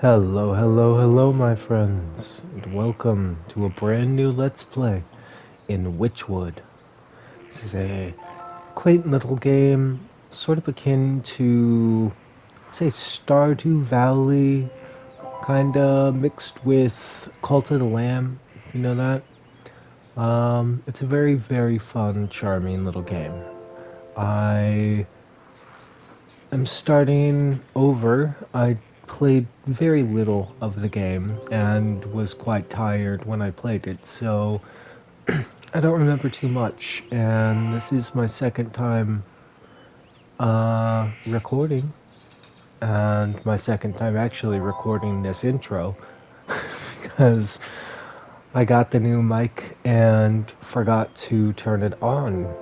Hello, hello, hello, my friends, and welcome to a brand new Let's Play in Wytchwood. This is a quaint little game, sort of akin to, let's say, Stardew Valley, kinda mixed with Cult of the Lamb, if you know that. It's a very, very fun, charming little game. I I'm starting over. I played very little of the game and was quite tired when I played it, so I don't remember too much. And this is my second time recording, and my second time actually recording this intro because I got the new mic and forgot to turn it on.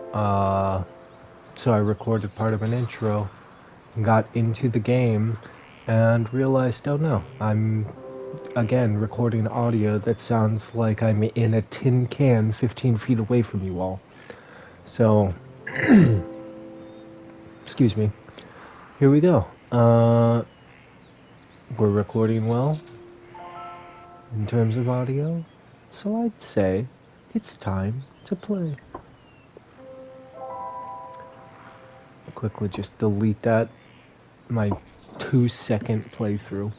So I recorded part of an intro, got into the game, and realized, oh no, I'm again recording audio that sounds like I'm in a tin can 15 feet away from you all. So, excuse me. Here we go. We're recording well in terms of audio, so I'd say it's time to play. Quickly just delete that, my 2-second playthrough.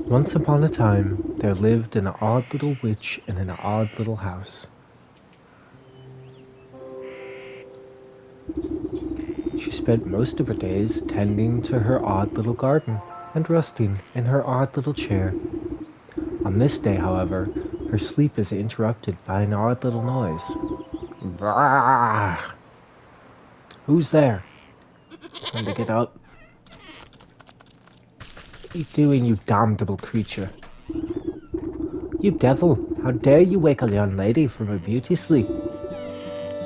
Once upon a time, there lived an odd little witch in an odd little house. She spent most of her days tending to her odd little garden and resting in her odd little chair. On this day, however, her sleep is interrupted by an odd little noise. Brrrr! Who's there? Time to get up. What are you doing, you damnable creature? You devil! How dare you wake a young lady from her beauty sleep?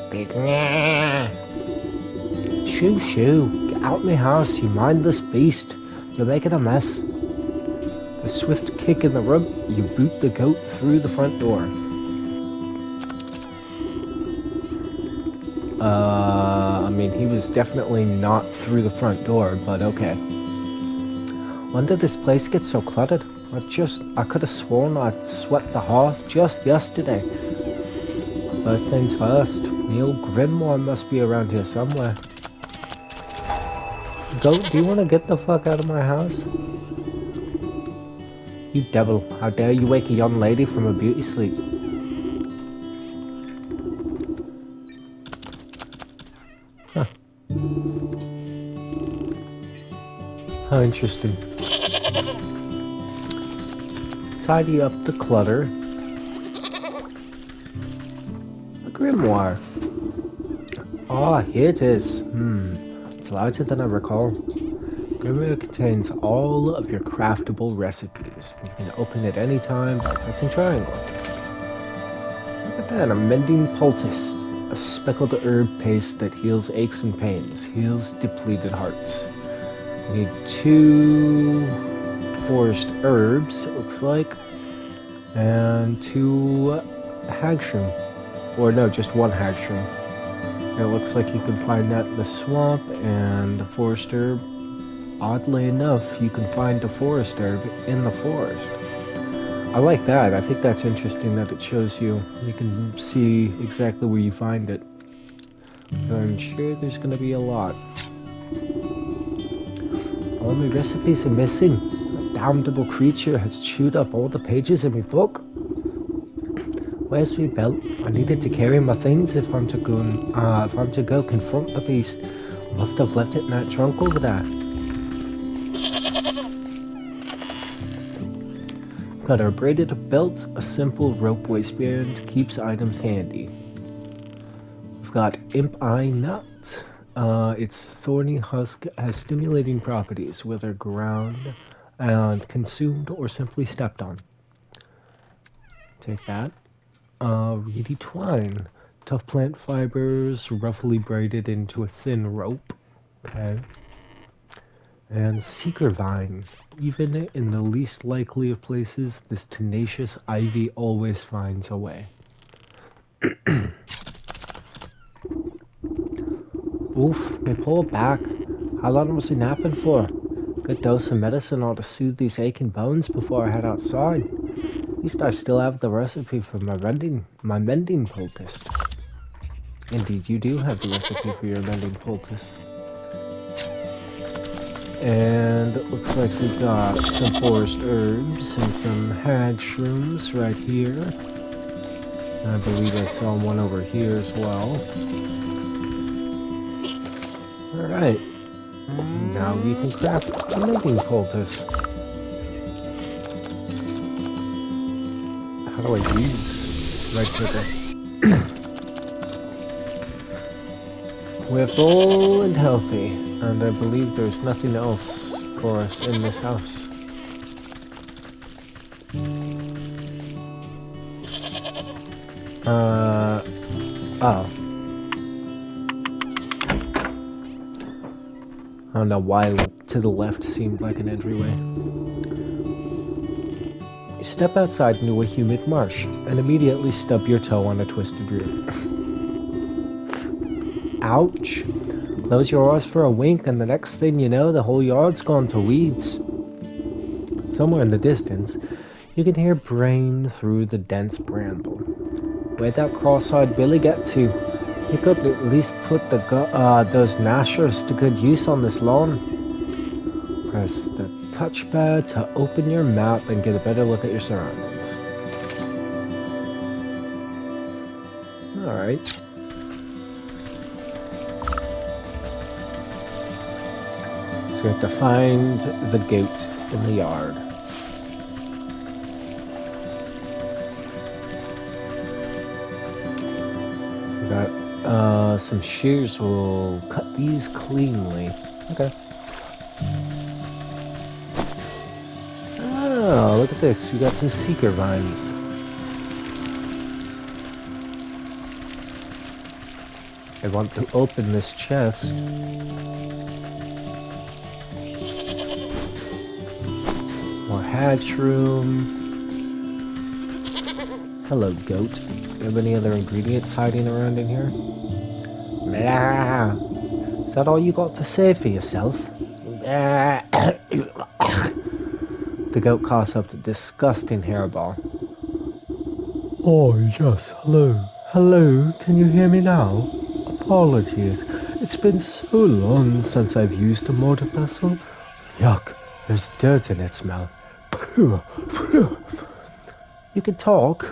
Big nah! Shoo shoo! Get out my house, you mindless beast! You're making a mess. A swift kick in the rug, you boot the goat through the front door. I mean, he was definitely not through the front door, but okay. When did this place get so cluttered? I could have sworn I'd swept the hearth just yesterday. First things first, Neil Grimoire must be around here somewhere. Goat, do you want to get the fuck out of my house? You devil, how dare you wake a young lady from a beauty sleep? Huh. How interesting. Tidy up the clutter. A grimoire. Ah, here it is. It's larger than I recall. Grimoire contains all of your craftable recipes. You can open it any time by pressing triangle. Look at that, a mending poultice. A speckled herb paste that heals aches and pains. Heals depleted hearts. You need 2 forest herbs, it looks like. And 2 hagshroom. Or no, just 1 hagshroom. It looks like you can find that in the swamp and the forest herb. Oddly enough, you can find the forest herb in the forest. I like that. I think that's interesting that it shows you. You can see exactly where you find it. I'm sure there's going to be a lot. All my recipes are missing. A damnable creature has chewed up all the pages in my book. Where's my belt? I needed to carry my things if I'm to go confront the beast. I must have left it in that trunk over there. Got a braided belt, a simple rope waistband, keeps items handy. We've got Imp Eye Nut. Its thorny husk has stimulating properties, whether ground and consumed or simply stepped on. Take that. Reedy Twine. Tough plant fibers, roughly braided into a thin rope. Okay. And Seeker Vine. Even in the least likely of places, this tenacious ivy always finds a way. Oof, my poor back. How long was he napping for? Good dose of medicine ought to soothe these aching bones before I head outside. At least I still have the recipe for my mending poultice. Indeed, you do have the recipe for your mending poultice. And it looks like we got some forest herbs and some hag shrooms right here. And I believe I saw one over here as well. Alright. Now we can craft a mending poultice. How do I use right clicker? We're full and healthy, and I believe there's nothing else for us in this house. Oh. I don't know why to the left seemed like an entryway. You step outside into a humid marsh, and immediately stub your toe on a twisted root. Ouch! Close your eyes for a wink, and the next thing you know, the whole yard's gone to weeds. Somewhere in the distance, you can hear braying through the dense bramble. Where'd that cross-eyed Billy get to? He could at least put those gnashers to good use on this lawn. Press the touchpad to open your map and get a better look at your surroundings. Alright. So we have to find the gate in the yard. We got some shears will cut these cleanly. Okay. Oh, look at this. We got some seeker vines. I want to open this chest. More hatch room. Hello, goat. Do you have any other ingredients hiding around in here? Is that all you got to say for yourself? The goat coughs up a disgusting hairball. Oh, yes, hello. Hello, can you hear me now? Apologies. It's been so long since I've used a mortar vessel. Yuck, there's dirt in its mouth. Phew, phew. You can talk?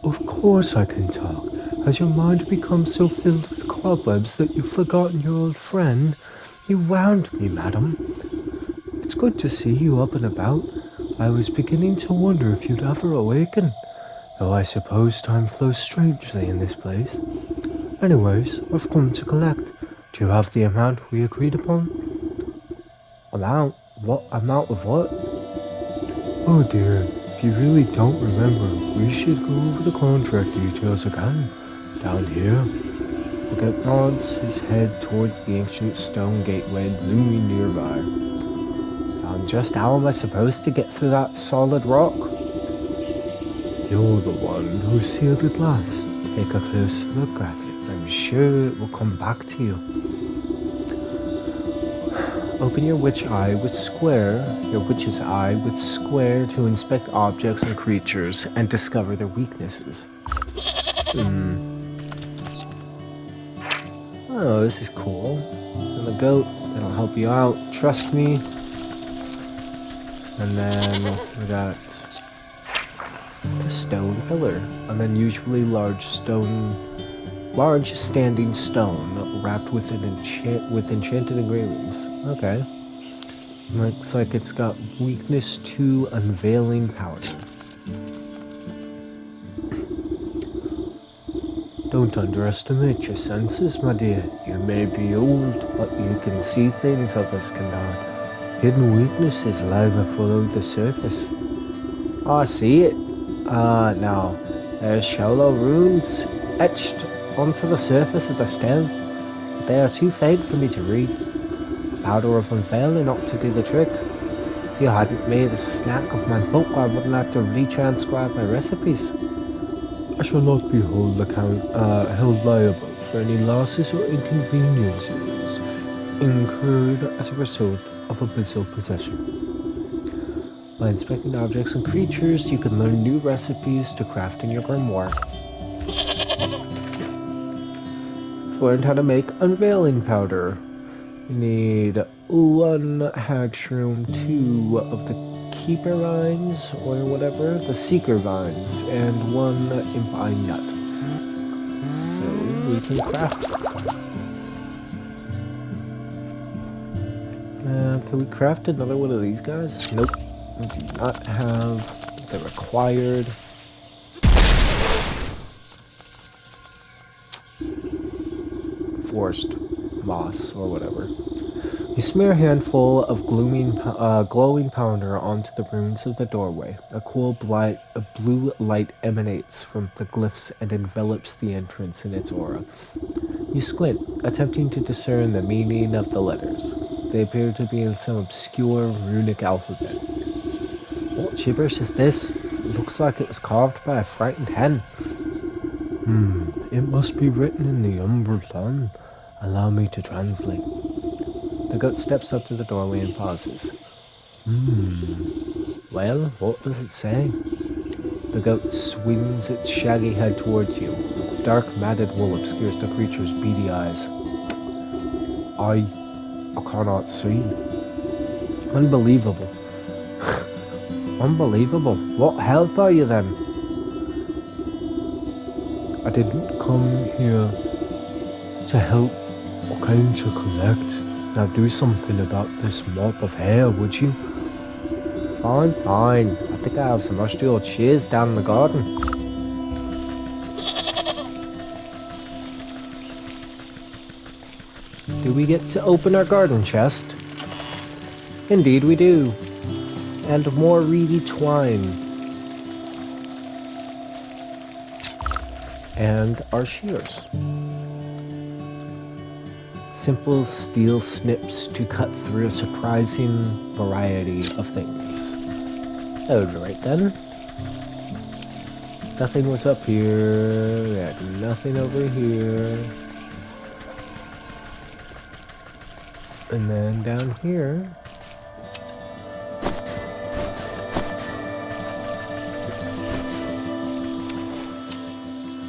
Of course I can talk. Has your mind become so filled with cobwebs that you've forgotten your old friend? You wound me, madam. It's good to see you up and about. I was beginning to wonder if you'd ever awaken. Though I suppose time flows strangely in this place. Anyways, I've come to collect. Do you have the amount we agreed upon? Amount? What amount of what? Oh dear, if you really don't remember, we should go over the contract details again. Down here. The goat nods his head towards the ancient stone gateway looming nearby. And just how am I supposed to get through that solid rock? You're the one who sealed it last. Take a close look at it. I'm sure it will come back to you. Open your witch's eye with square to inspect objects and creatures and discover their weaknesses. Oh, this is cool. And the goat, that'll help you out. Trust me. And then we got a stone pillar. And then usually large standing stone wrapped with enchanted engravings. Okay. Looks like it's got weakness to unveiling powder. Don't underestimate your senses, my dear. You may be old, but you can see things others cannot. Hidden weaknesses lie below the surface. Oh, I see it. Now, there's shallow runes etched onto the surface of the stone. But they are too faint for me to read. Powder of unveiling ought to do the trick. If you hadn't made a snack of my book, I wouldn't have to retranscribe my recipes. I shall not be held liable for any losses or inconveniences incurred as a result of abyssal possession. By inspecting objects and creatures, you can learn new recipes to craft in your grimoire. You've learned how to make unveiling powder. You need 1 hag shroom, 2 of the keeper vines, or whatever, the seeker vines, and 1 imp eye nut. So we can craft it. Can we craft another one of these guys? Nope. We do not have the required. Forced moss or whatever. You smear a handful of glowing powder onto the runes of the doorway. A blue light emanates from the glyphs and envelops the entrance in its aura. You squint, attempting to discern the meaning of the letters. They appear to be in some obscure runic alphabet. What gibberish is this? It looks like it was carved by a frightened hen. It must be written in the Umbral tongue. Allow me to translate. The goat steps up to the doorway and pauses. Well, what does it say? The goat swings its shaggy head towards you. Dark matted wool obscures the creature's beady eyes. I cannot see. Unbelievable. Unbelievable. What help are you then? I didn't come here to help. I came to collect. Now do something about this mop of hair, would you? Fine, fine. I think I have some rusty old shears down in the garden. Do we get to open our garden chest? Indeed we do. And more reedy twine. And our shears. Simple steel snips to cut through a surprising variety of things. Alright then. Nothing was up here. We had nothing over here. And then down here.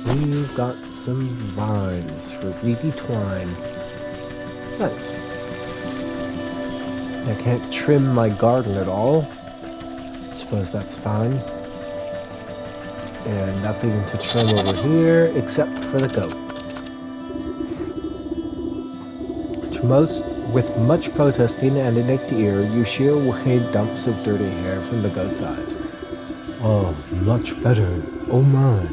We've got some vines for reedy twine. Nice. I can't trim my garden at all. Suppose that's fine. And nothing to trim over here except for the goat. With much protesting and a nicked ear, you shear away dumps of dirty hair from the goat's eyes. Oh, much better. Oh my.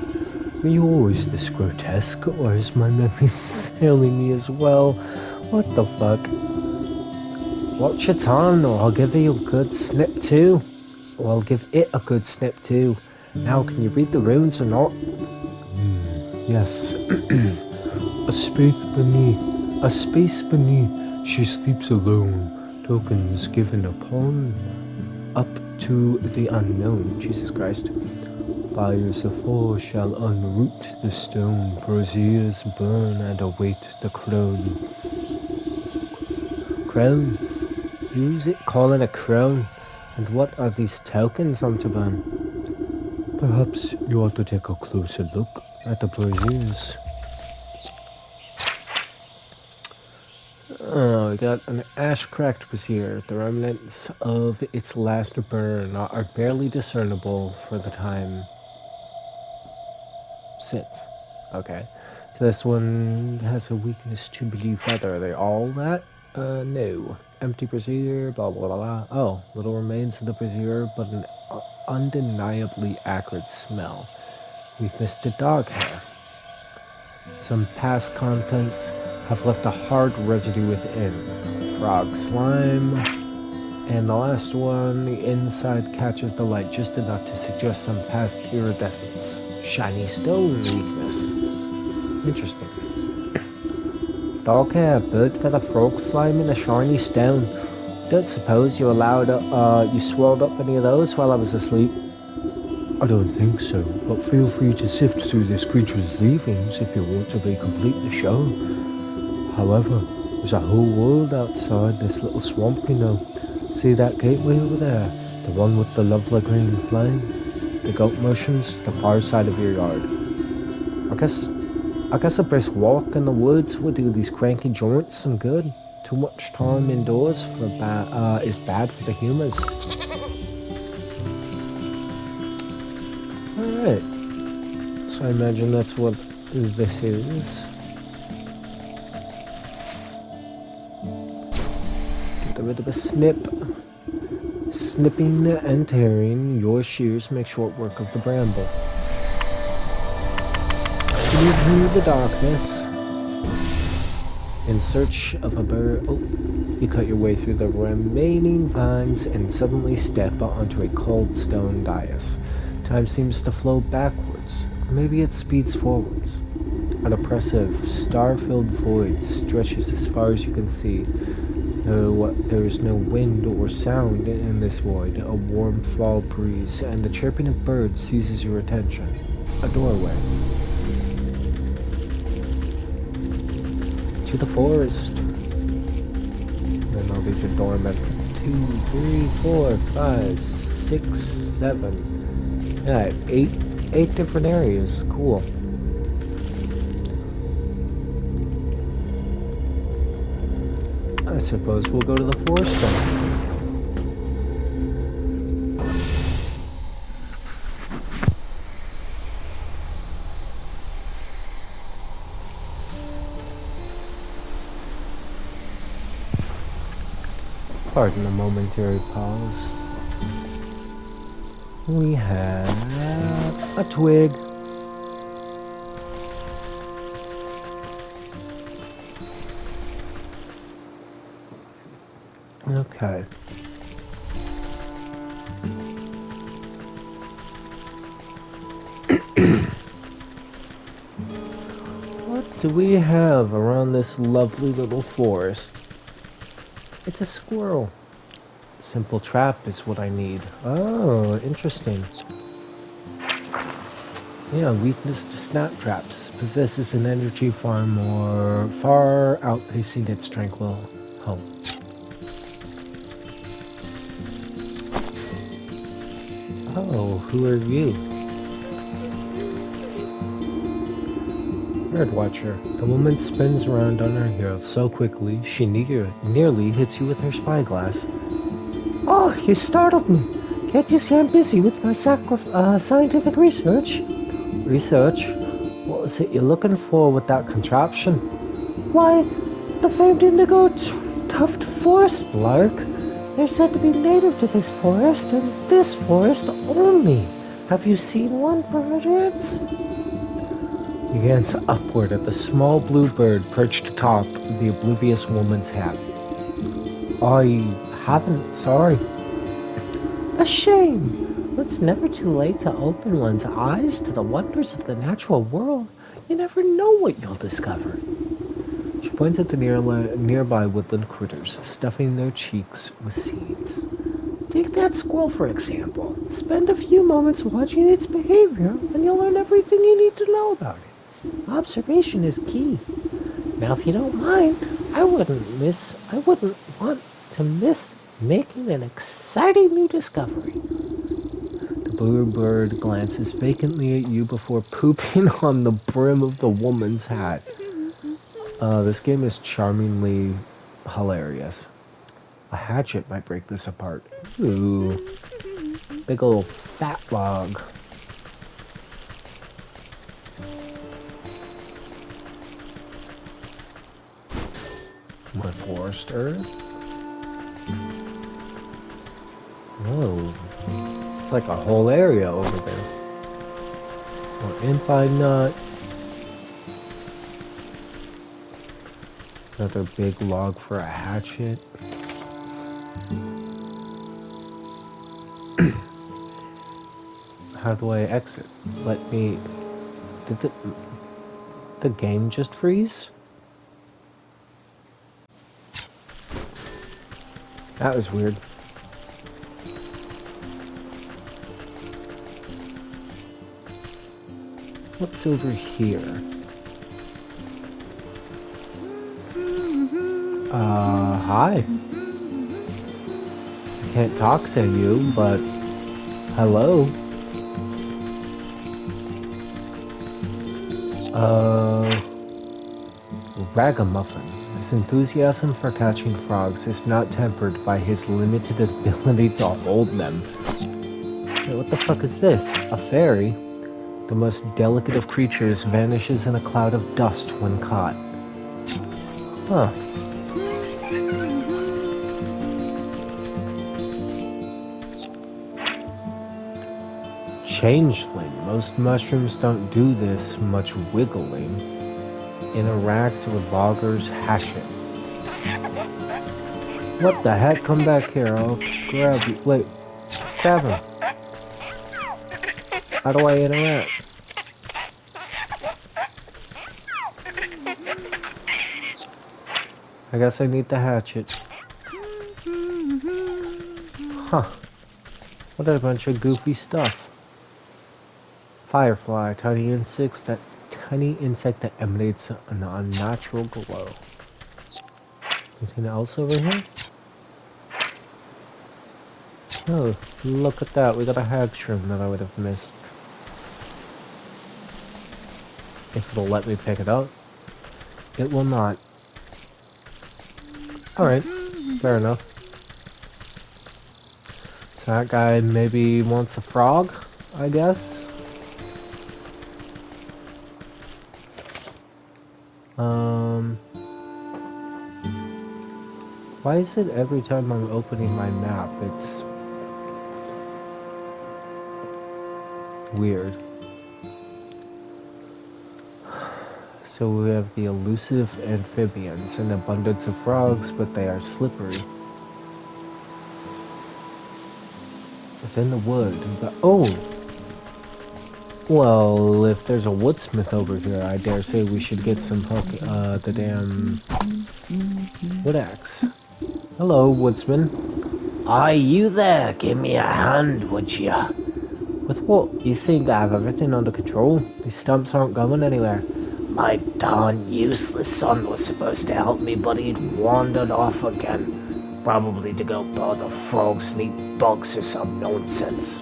Were you always this grotesque, or is my memory failing me as well? What the fuck? Watch your tongue, or I'll give you a good snip too. Or I'll give it a good snip too. Now, can you read the runes or not? Yes. A space beneath. She sleeps alone. Tokens given up to the unknown. Jesus Christ. Fires of fall shall unroot the stone. Braziers burn and await the crown. Crown? Who's it calling a crown? And what are these tokens I'm to burn? Perhaps you ought to take a closer look at the braziers. Oh, we got an ash-cracked brazier. The remnants of its last burn are barely discernible for the time since. Okay. So this one has a weakness to blue feather. Are they all that? No. Empty brazier, blah blah blah blah. Oh, little remains of the brazier, but an undeniably acrid smell. Weakness to dog hair. Some past contents have left a hard residue within. Frog slime. And the last one, the inside catches the light just enough to suggest some past iridescence. Shiny stone weakness. Interesting. Dog hair, bird feather, frog slime, and a shiny stone. Don't suppose you swirled up any of those while I was asleep? I don't think so, but feel free to sift through this creature's leavings if you want to complete the show. However, There's a whole world outside this little swamp, you know. See that gateway over there? The one with the lovely green flame? The goat motions, the far side of your yard. I guess a brisk walk in the woods would do these cranky joints some good. Too much time indoors is bad for the humors. Alright, so I imagine that's what this is. Get a bit of a snip. Snipping and tearing your shears make short work of the bramble. You through the darkness in search of a bird. Oh, you cut your way through the remaining vines and suddenly step onto a cold stone dais. Time seems to flow backwards, or maybe it speeds forwards. An oppressive, star-filled void stretches as far as you can see. There is no wind or sound in this void. A warm fall breeze and the chirping of birds seizes your attention. A doorway. To the forest. And all these are dormant. 2, 3, 4, 5, 6, 7. Yeah, eight different areas. Cool. I suppose we'll go to the forest then. Pardon a momentary pause. We have a twig. Okay. What do we have around this lovely little forest? It's a squirrel. Simple trap is what I need. Oh, interesting. Yeah, weakness to snap traps. Possesses an energy far outpacing its tranquil home. Oh, who are you? Bird Watcher. The woman spins around on her heels so quickly she nearly hits you with her spyglass. Oh, you startled me. Can't you see I'm busy with my scientific research? Research? What was it you're looking for with that contraption? Why, the famed indigo tuft forest lark. They're said to be native to this forest, and this forest only. Have you seen one, perchance? He glanced upward at the small blue bird perched atop the oblivious woman's hat. I haven't, sorry. A shame. It's never too late to open one's eyes to the wonders of the natural world. You never know what you'll discover. She points at the nearby woodland critters, stuffing their cheeks with seeds. Take that squirrel, for example. Spend a few moments watching its behavior, and you'll learn everything you need to know about it. Observation is key. Now, if you don't mind, I wouldn't want to miss making an exciting new discovery. The blue bird glances vacantly at you before pooping on the brim of the woman's hat. This game is charmingly hilarious. A hatchet might break this apart. Ooh. Big ol' fat log. More forest earth. Whoa. It's like a whole area over there. More impi nut. Another big log for a hatchet. How do I exit? Let me... Did the game just freeze? That was weird. What's over here? Hi. I can't talk to you, but hello. Ragamuffin. His enthusiasm for catching frogs is not tempered by his limited ability to hold them. Wait, what the fuck is this? A fairy? The most delicate of creatures vanishes in a cloud of dust when caught. Huh. Changeling. Most mushrooms don't do this much wiggling. Interact with loggers' hatchet. What the heck? Come back here. I'll grab you. Wait. Grab him. How do I interact? I guess I need the hatchet. Huh. What a bunch of goofy stuff. Firefly, tiny insect that emanates an unnatural glow. Anything else over here? Oh, look at that. We got a hag shroom that I would have missed. If it'll let me pick it up. It will not. Alright, fair enough. So that guy maybe wants a frog, I guess? Why is it every time I'm opening my map, it's weird? So we have the elusive amphibians, an abundance of frogs, but they are slippery. It's in the wood, but oh! Well, if there's a woodsmith over here, I dare say we should get some the damn wood axe. Hello, woodsman. Aye, you there, give me a hand, would ya? With what? You seem to have everything under control. These stumps aren't going anywhere. My darn useless son was supposed to help me, but he'd wandered off again. Probably to go bother frogs and eat bugs or some nonsense.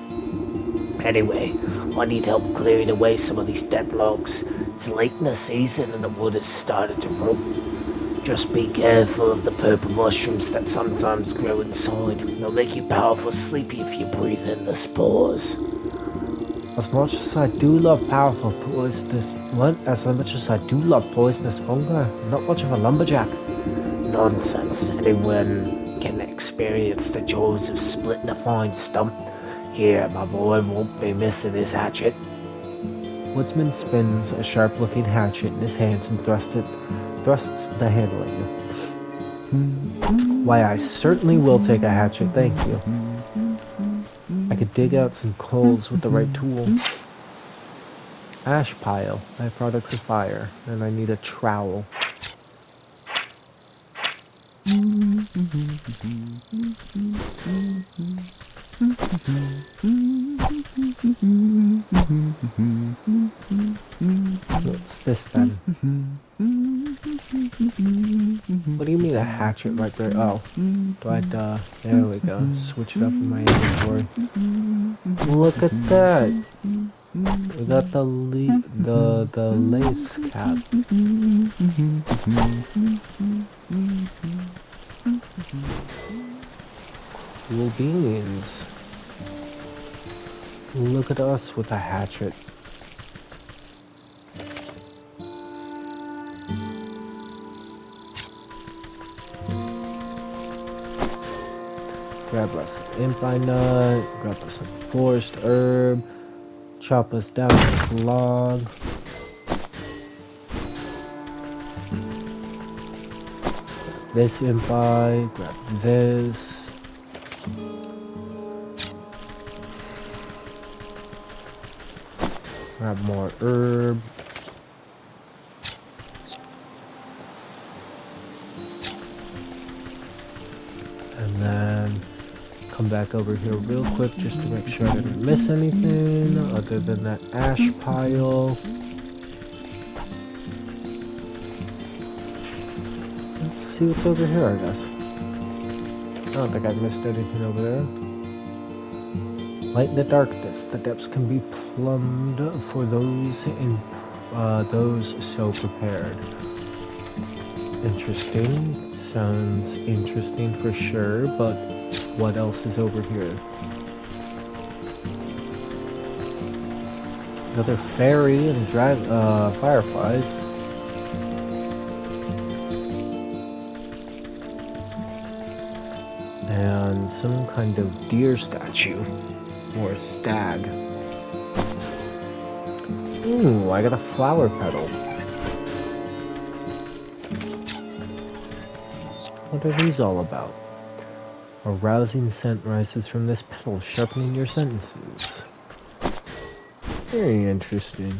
Anyway, I need help clearing away some of these dead logs. It's late in the season and the wood has started to rot. Just be careful of the purple mushrooms that sometimes grow inside. They'll make you powerful sleepy if you breathe in the spores. As much as I do love poisonous fungi, I'm not much of a lumberjack. Nonsense. Anyone can experience the joys of splitting a fine stump. Here, my boy won't be missing his hatchet. Woodsman spins a sharp-looking hatchet in his hands and thrusts the handle at you. Why, I certainly will take a hatchet, thank you. I could dig out some coals with the right tool. Ash pile, byproducts of fire, and I need a trowel. What's this then? What do you mean a hatchet right there? Oh, do I, there we go. Switch it up in my inventory. Look at that! We got the lace cap. Cool beans. Look at us with a hatchet. Grab us an impi nut, grab us some forest herb, chop us down this log. Grab this impi, grab this. Grab more herb. And then come back over here real quick just to make sure I didn't miss anything other than that ash pile. Let's see what's over here, I guess. I don't think I missed anything over there. Light in the darkness. The depths can be plumbed for those so prepared. Interesting. Sounds interesting for sure, but what else is over here? Another ferry and fireflies. And some kind of deer statue. Or stag. Ooh, I got a flower petal. What are these all about? A rousing scent rises from this petal, sharpening your senses. Very interesting.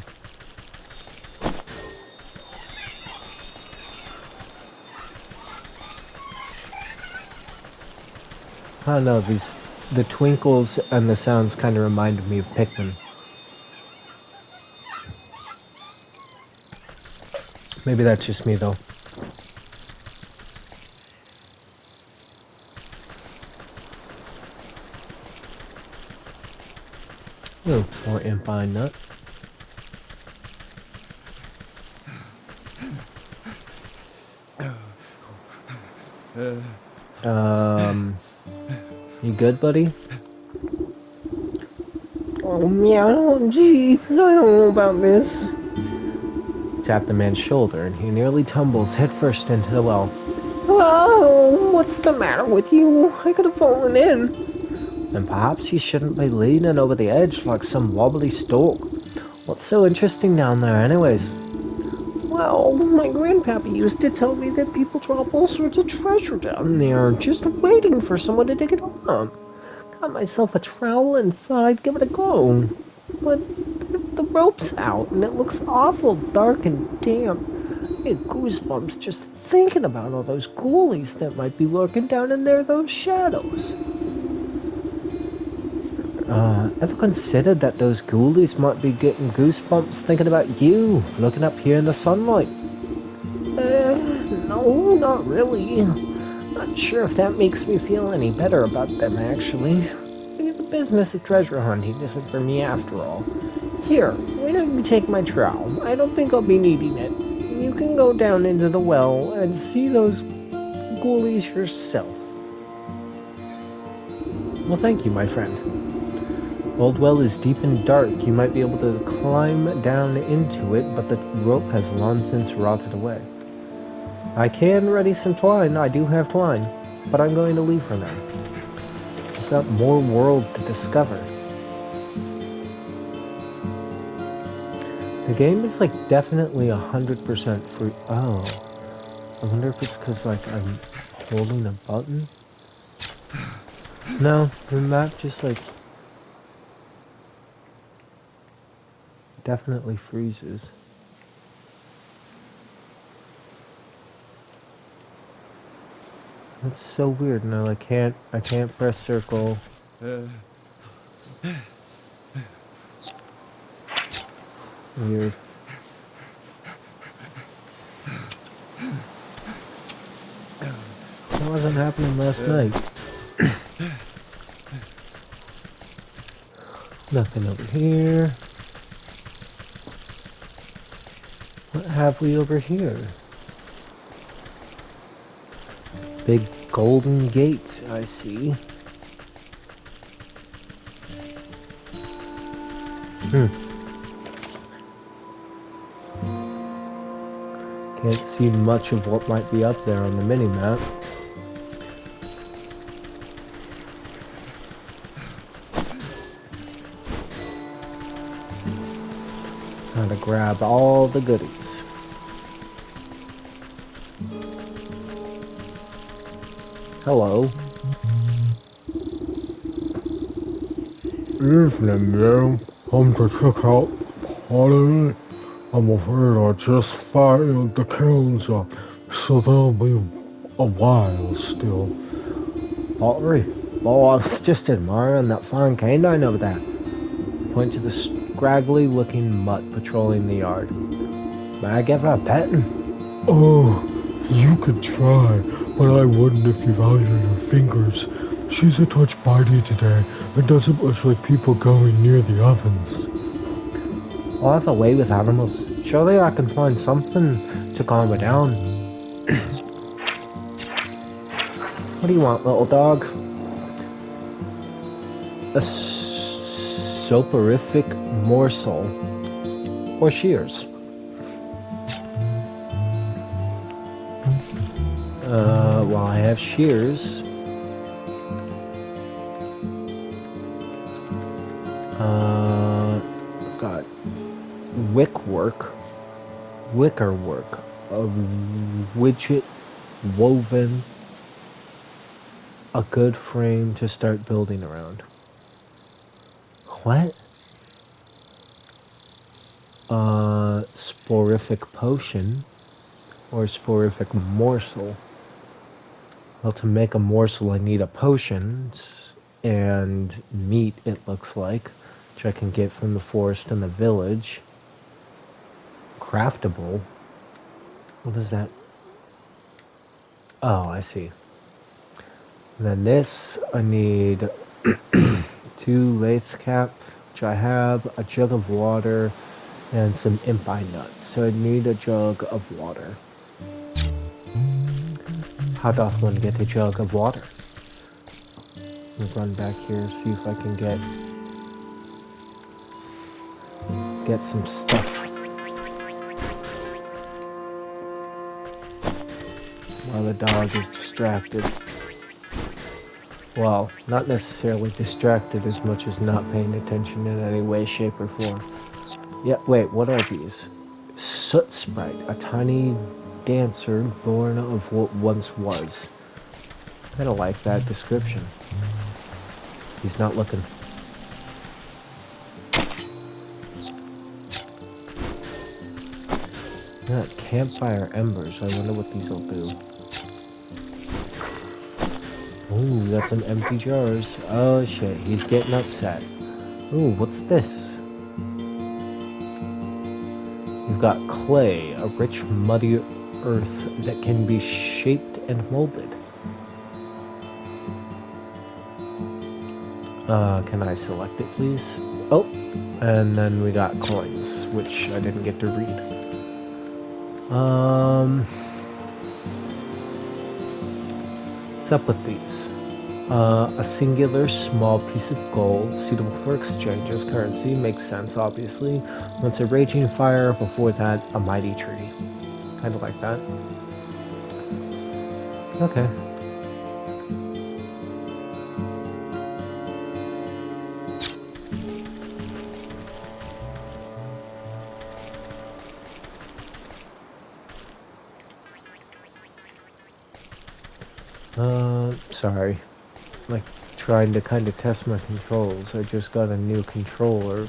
I don't know, the twinkles and the sounds kind of reminded me of Pikmin. Maybe that's just me though. Ooh, more impine nut. You good, buddy? Oh, meow, jeez, I don't know about this. Tap the man's shoulder, and he nearly tumbles headfirst into the well. Oh, what's the matter with you? I could have fallen in. And perhaps you shouldn't be leaning over the edge like some wobbly stalk. What's so interesting down there, anyways? Well, my grandpappy used to tell me that people drop all sorts of treasure down there, just waiting for someone to dig it up. Got myself a trowel and thought I'd give it a go. But the rope's out, and it looks awful dark and damp. I get goosebumps just thinking about all those ghoulies that might be lurking down in there, those shadows. Ever considered that those ghoulies might be getting goosebumps thinking about you, looking up here in the sunlight? No, not really. Not sure if that makes me feel any better about them, actually. Maybe the business of treasure hunting isn't for me after all. Here, why don't you take my trowel? I don't think I'll be needing it. You can go down into the well and see those ghoulies yourself. Well, thank you, my friend. Old well is deep and dark. You might be able to climb down into it, but the rope has long since rotted away. I can ready some twine. I do have twine, but I'm going to leave for now. I've got more world to discover. The game is like definitely 100% free. Oh, I wonder if it's because like I'm holding a button. No, the map just like definitely freezes. That's so weird. No, I can't press circle. Weird. That wasn't happening last night. Nothing over here. What have we over here? Big golden gate, I see. Can't see much of what might be up there on the mini-map. Trying to grab all the goodies. Hello. Evening, ma'am. Come to check out Holly. I'm afraid I just fired the kilns up, so there'll be a while still. Pottery? Oh, I was just admiring that fine cane down over there. Point to the scraggly looking mutt patrolling the yard. May I give her a petting? Oh, You could try, but I wouldn't if you value your fingers. She's a touch bitey today and doesn't much like people going near the ovens. I'll have a way with animals. Surely I can find something to calm her down. What do you want, little dog? A soporific morsel. Or shears. Well, I have shears. Got wicker work, a widget woven, a good frame to start building around. What? Sporific potion or sporific morsel. Well, to make a morsel, I need a potion and meat, it looks like, which I can get from the forest and the village. Craftable. What is that? Oh, I see. And then this, I need 2 lace cap, which I have, a jug of water, and some impi nuts. So I need a jug of water. How doth one get a jug of water? Let me run back here, see if I can get some stuff. While the dog is distracted. Well, not necessarily distracted as much as not paying attention in any way, shape, or form. Yeah, wait, what are these? Soot Sprite, a tiny dancer born of what once was. Kinda like that description. He's not looking. Yeah, campfire embers. I wonder what these will do. Ooh, got some empty jars. Oh shit, he's getting upset. Ooh, what's this? You've got clay, a rich muddy earth that can be shaped and molded. Can I select it, please? Oh, and then we got coins, which I didn't get to read. What's up with these? A singular small piece of gold suitable for exchange as currency makes sense, obviously. Once a raging fire, before that, a mighty tree. Kind of like that. Okay. Sorry. Like, trying to kind of test my controls. I just got a new controller.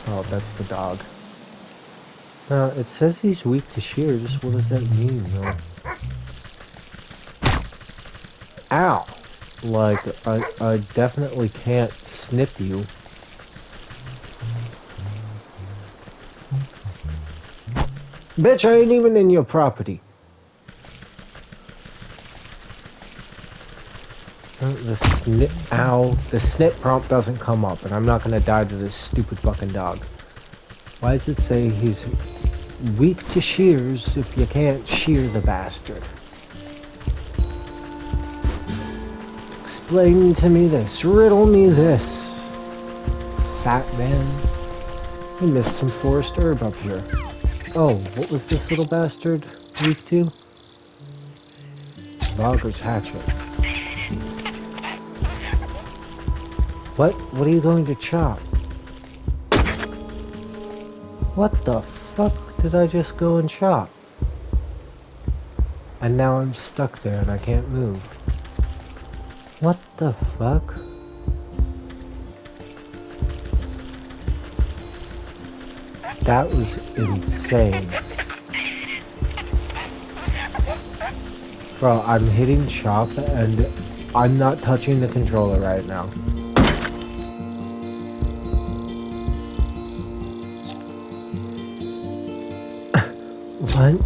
Oh, that's the dog. It says he's weak to shears. What does that mean, though? Ow! Like, I definitely can't snip you. Bitch, I ain't even in your property. The snip prompt doesn't come up, and I'm not gonna die to this stupid fucking dog. Why does it say he's weak to shears if you can't shear the bastard? Explain to me this, riddle me this, fat man. We missed some forest herb up here. Oh, what was this little bastard weak to? Logger's hatchet. What? What are you going to chop? What the fuck did I just go and chop? And now I'm stuck there and I can't move. What the fuck? That was insane. Bro, I'm hitting chop and I'm not touching the controller right now. What?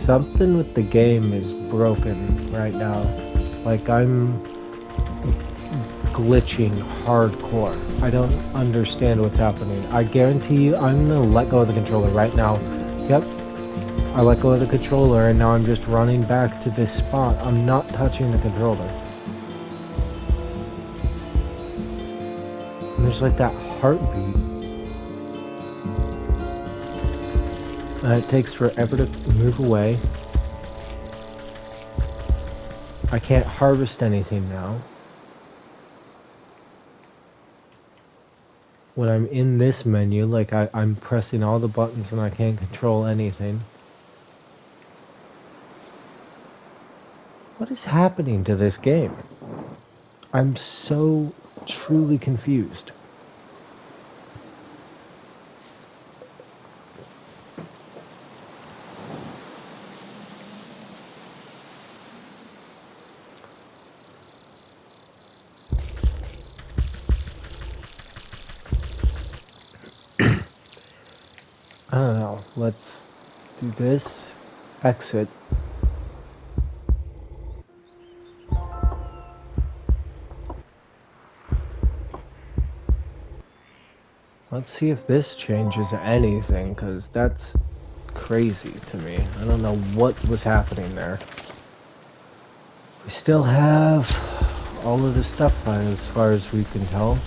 Something with the game is broken right now. Like, I'm glitching hardcore. I don't understand what's happening. I guarantee you, I'm gonna let go of the controller right now. Yep, I let go of the controller and now I'm just running back to this spot. I'm not touching the controller. And there's like that heartbeat. And it takes forever to move away. I can't harvest anything now. When I'm in this menu, like I'm pressing all the buttons and I can't control anything. What is happening to this game? I'm so truly confused. I don't know. Let's do this. Exit. Let's see if this changes anything, because that's crazy to me. I don't know what was happening there. We still have all of the stuff as far as we can tell.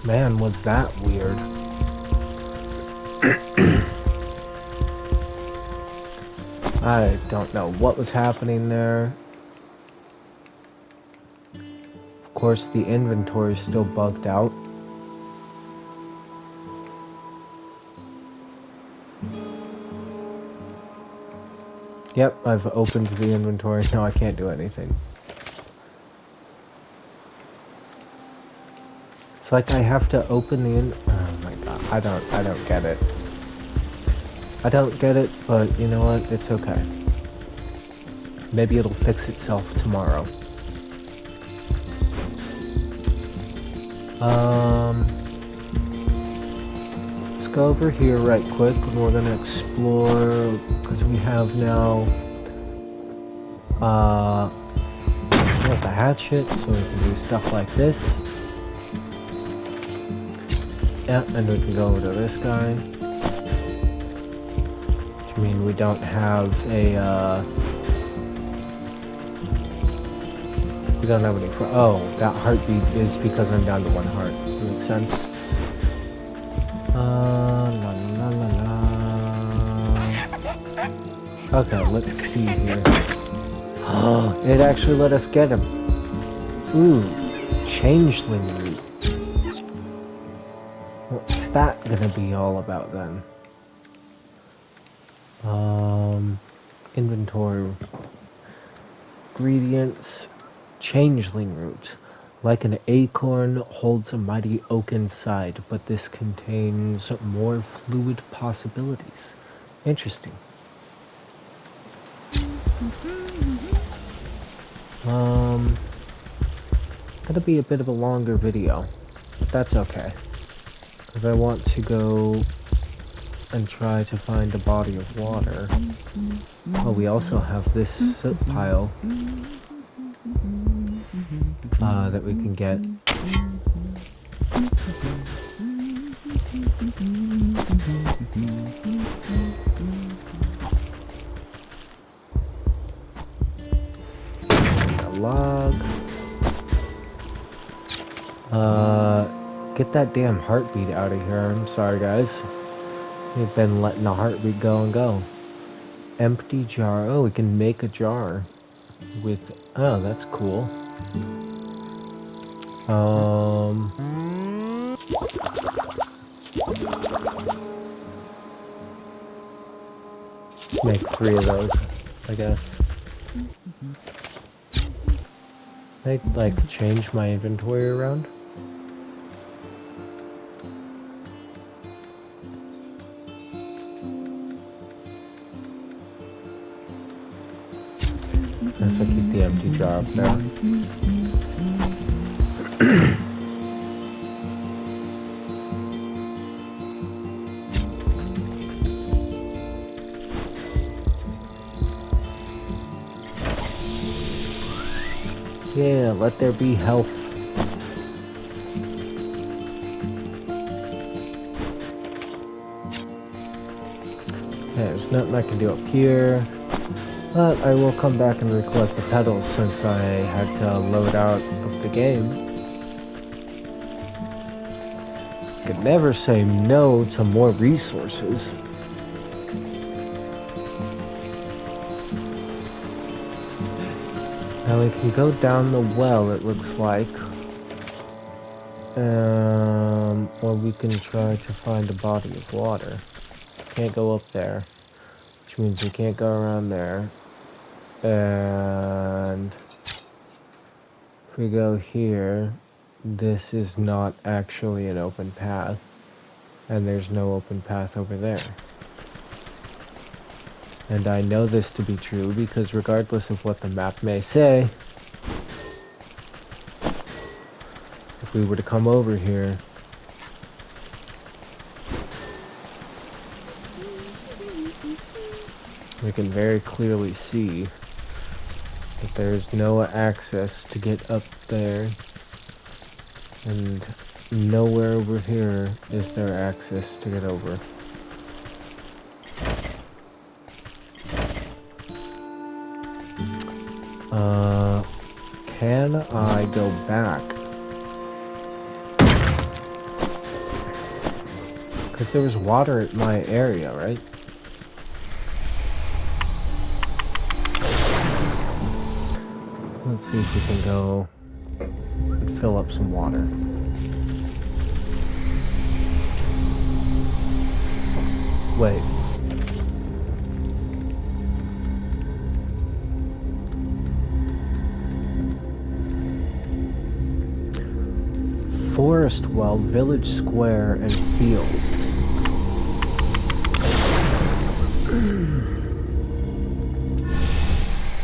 Man, was that weird. I don't know what was happening there. Of course, the inventory is still bugged out. Yep, I've opened the inventory. No, I can't do anything. It's like I have to open the oh my god, I don't get it. I don't get it, but you know what? It's okay. Maybe it'll fix itself tomorrow. Let's go over here right quick and we're gonna explore, because we have now we have the hatchet, so we can do stuff like this. Yeah, and we can go over to this guy. Which means we don't have a we don't have any oh, that heartbeat is because I'm down to 1 heart. That makes sense. La la la la. Okay, let's see here. Oh, it actually let us get him. Ooh, changeling root. What's that gonna be all about then? Inventory. Ingredients. Changeling root. Like an acorn, holds a mighty oak inside, but this contains more fluid possibilities. Interesting. Gonna be a bit of a longer video, but that's okay. Because I want to go and try to find a body of water. Oh, we also have this soot pile that we can get. A log. Get that damn heartbeat out of here. I'm sorry, guys. We've been letting the heartbeat go and go. Empty jar. Oh, we can make a jar with... Oh, that's cool. Make 3 of those, I guess. Can I, like, change my inventory around? Guess I'll keep the empty jar up there. Yeah, let there be health. There's nothing I can do up here. But I will come back and recollect the petals since I had to load out of the game. Could never say no to more resources. Now we can go down the well, it looks like. Or we can try to find a body of water. Can't go up there, which means we can't go around there. And if we go here, this is not actually an open path. And there's no open path over there. And I know this to be true because regardless of what the map may say, if we were to come over here, we can very clearly see that there's no access to get up there, and nowhere over here is there access to get over. Can I go back? Because there was water in my area, right? Let's see if we can go and fill up some water. Wait. Forest well, village square, and fields.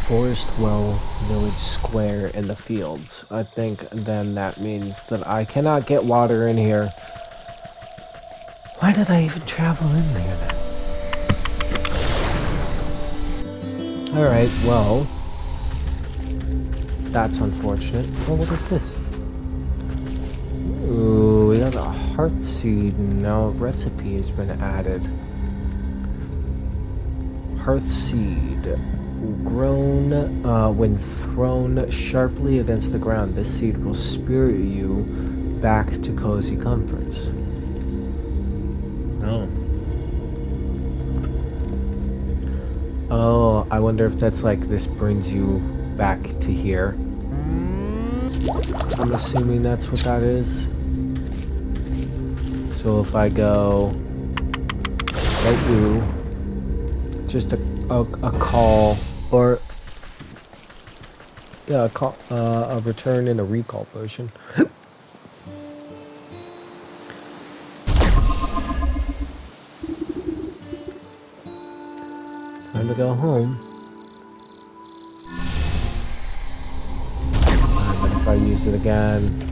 Forest well, village square, and the fields. I think then that means that I cannot get water in here. Why did I even travel in there then? Alright, well. That's unfortunate. Well, what is this? Ooh, we got a heart seed. Now a recipe has been added. Hearth seed. Grown when thrown sharply against the ground. This seed will spirit you back to cozy comforts. Oh. Oh, I wonder if that's like this brings you back to here. I'm assuming that's what that is. So if I go right you, just a call or yeah, a call, a return and a recall potion. Time to go home. But if I use it again,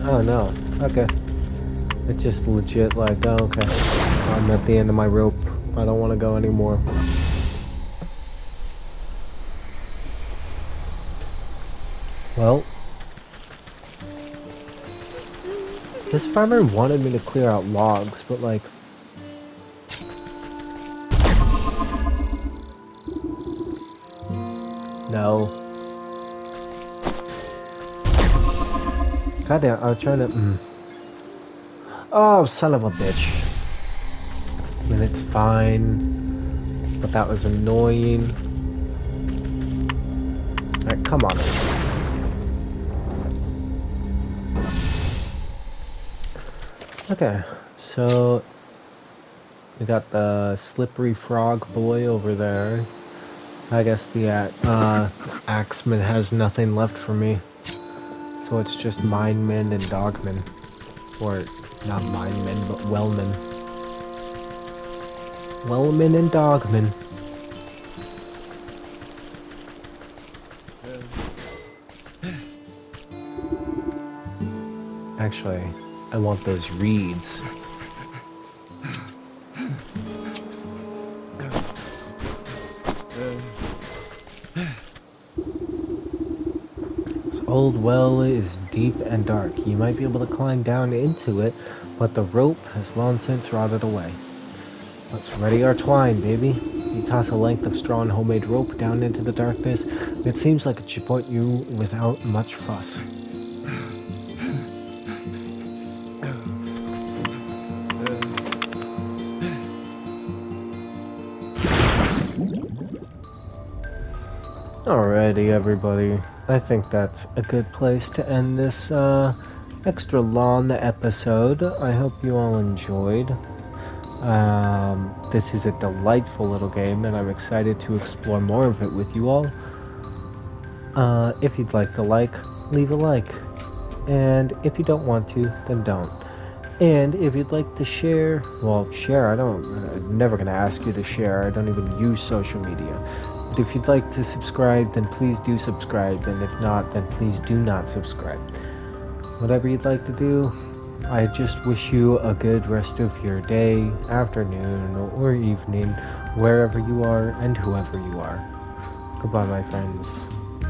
oh no, okay. It's just legit like, oh, okay. I'm at the end of my rope. I don't want to go anymore. Well. This farmer wanted me to clear out logs, but like... No. Goddamn, I was trying to... Oh, son of a bitch. I mean, it's fine. But that was annoying. Alright, come on. Okay, so... We got the slippery frog boy over there. I guess the axeman has nothing left for me. So it's just minemen and dogmen. Or, not minemen, but wellmen. Wellmen and dogmen. Actually, I want those reeds. old well is deep and dark. You might be able to climb down into it, but the rope has long since rotted away. Let's ready our twine, baby. You toss a length of straw and homemade rope down into the darkness. It seems like it should point you without much fuss. Alrighty, everybody. I think that's a good place to end this extra long episode. I hope you all enjoyed. This is a delightful little game, and I'm excited to explore more of it with you all. If you'd like to leave a like. And if you don't want to, then don't. And if you'd like to share, well, share, I'm never going to ask you to share. I don't even use social media. But if you'd like to subscribe, then please do subscribe. And if not, then please do not subscribe. Whatever you'd like to do, I just wish you a good rest of your day, afternoon, or evening, wherever you are and whoever you are. Goodbye, my friends.